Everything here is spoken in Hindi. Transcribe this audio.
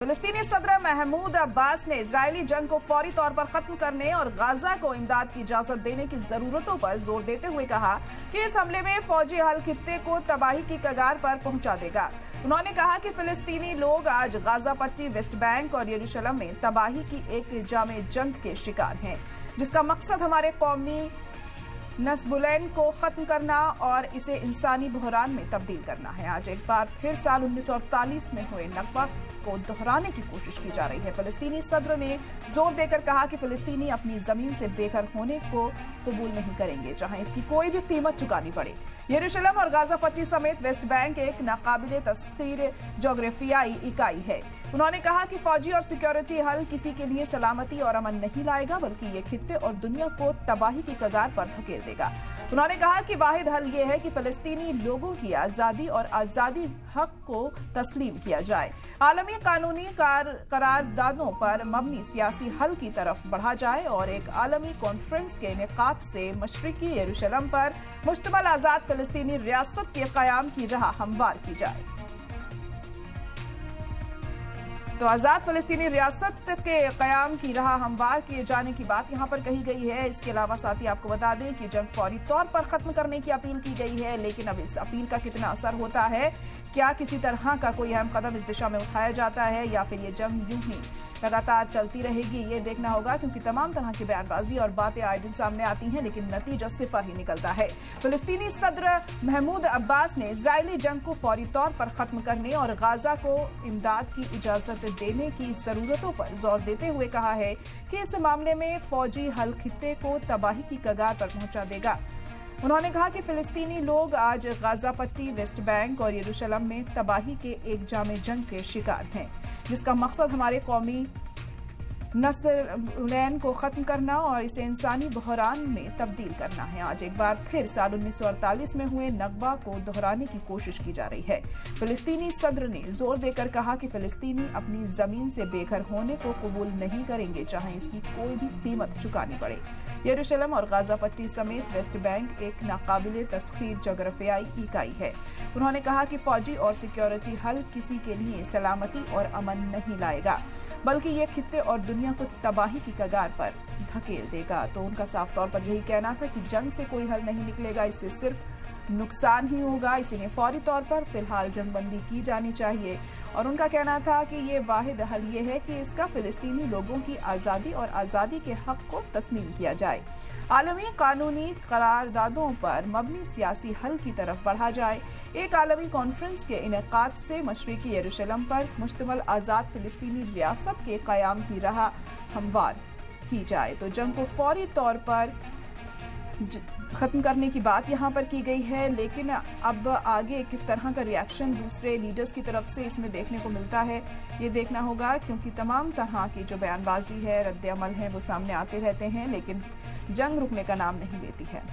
फिलिस्तीनी सदर महमूद अब्बास ने इजरायली जंग को फौरी तौर पर खत्म करने और गाजा को इमदाद की इजाजत देने की जरूरतों पर जोर देते हुए कहा कि इस हमले में फौजी हल खित्ते को तबाही की कगार पर पहुंचा देगा। उन्होंने कहा कि फिलिस्तीनी लोग आज गाजा पट्टी, वेस्ट बैंक और यरूशलेम में तबाही की एक जामे जंग के शिकार हैं, जिसका मकसद हमारे कौमी नस्बुलैन को खत्म करना और इसे इंसानी बहरान में तब्दील करना है। आज एक बार फिर साल 1948 में हुए नकबा को दोहराने की कोशिश की जा रही है। फिलिस्तीनी सदर ने जोर देकर कहा कि फिलिस्तीनी अपनी जमीन से बेघर होने को कबूल नहीं करेंगे, जहां इसकी कोई भी कीमत चुकानी पड़े। यरूशलेम और गाजा पट्टी समेत वेस्ट बैंक एक नाकाबिले तस्खीर जोग्राफियाई इकाई है। उन्होंने कहा कि फौजी और सिक्योरिटी हल किसी के लिए सलामती और अमन नहीं लाएगा, बल्कि ये खित्ते और दुनिया को तबाही की कगार पर धकेल देगा। उन्होंने कहा कि वाहिद हल ये है कि फिलिस्तीनी लोगों की आजादी और आजादी हक को तस्लीम किया जाए, आलमी कानूनी करारदादों पर मबनी सियासी हल की तरफ बढ़ा जाए और एक आलमी कॉन्फ्रेंस के इनेकाद से मशरिकी यरूशलेम पर मुश्तमल आजाद फिलिस्तीनी रियासत के कयाम की राह हमवार की जाए। तो आजाद फिलिस्तीनी रियासत के कयाम की राह हमवार किए जाने की बात यहां पर कही गई है। इसके अलावा साथ ही आपको बता दें कि जंग फौरी तौर पर खत्म करने की अपील की गई है, लेकिन अब इस अपील का कितना असर होता है, क्या किसी तरह का कोई अहम कदम इस दिशा में उठाया जाता है या फिर ये जंग यूं ही लगातार चलती रहेगी, ये देखना होगा, क्योंकि तमाम तरह की बयानबाजी और बातें आए दिन सामने आती हैं, लेकिन नतीजा सिफर ही निकलता है। फिलिस्तीनी सदर महमूद अब्बास ने इजरायली जंग को फौरी तौर पर खत्म करने और गाजा को इमदाद की इजाजत देने की जरूरतों पर जोर देते हुए कहा है कि इस मामले में फौजी हल खित्ते को तबाही की कगार पर पहुंचा देगा। उन्होंने कहा कि फिलिस्तीनी लोग आज गाजा पट्टी, वेस्ट बैंक और यरूशलेम में तबाही के एक जामे जंग के शिकार हैं, जिसका मकसद हमारे कौमी नस्बुलैन को खत्म करना और इसे इंसानी बहरान में तब्दील करना है। आज एक बार फिर साल 1948 में हुए नकबा को दोहराने की कोशिश की जा रही है। फिलिस्तीनी सदर ने जोर देकर कहा कि फिलिस्तीनी अपनी जमीन से बेघर होने को कबूल नहीं करेंगे, चाहे इसकी कोई भी कीमत चुकानी पड़े। यरूशलेम और गाजा पट्टी समेत वेस्ट बैंक एक नाकाबिले तस्खीर जोग्राफियाई इकाई है। उन्होंने कहा कि फौजी और सिक्योरिटी हल किसी के लिए सलामती और अमन नहीं लाएगा, बल्कि ये खित्ते और दुनिया को तबाही की कगार पर धकेल देगा। तो उनका साफ तौर पर यही कहना था कि जंग से कोई हल नहीं निकलेगा, इससे सिर्फ नुकसान ही होगा, इसीलिए फौरी तौर पर फिलहाल जंगबंदी की जानी चाहिए। और उनका कहना था कि ये वाहिद हल ये है कि इसका फिलिस्तीनी लोगों की आज़ादी और आज़ादी के हक को तस्लीम किया जाए, आलमी कानूनी करारदादों पर मबनी सियासी हल की तरफ बढ़ा जाए, एक आलमी कॉन्फ्रेंस के इनेकाद से मशरिकी यरूशलेम पर मुश्तमल आज़ाद फिलिस्तीनी रियासत के कयाम की राह हमवार की जाए। तो जंग को फौरी तौर पर खत्म करने की बात यहां पर की गई है, लेकिन अब आगे किस तरह का रिएक्शन दूसरे लीडर्स की तरफ से इसमें देखने को मिलता है, ये देखना होगा, क्योंकि तमाम तरह की जो बयानबाजी है, रद्द अमल है, वो सामने आते रहते हैं, लेकिन जंग रुकने का नाम नहीं लेती है।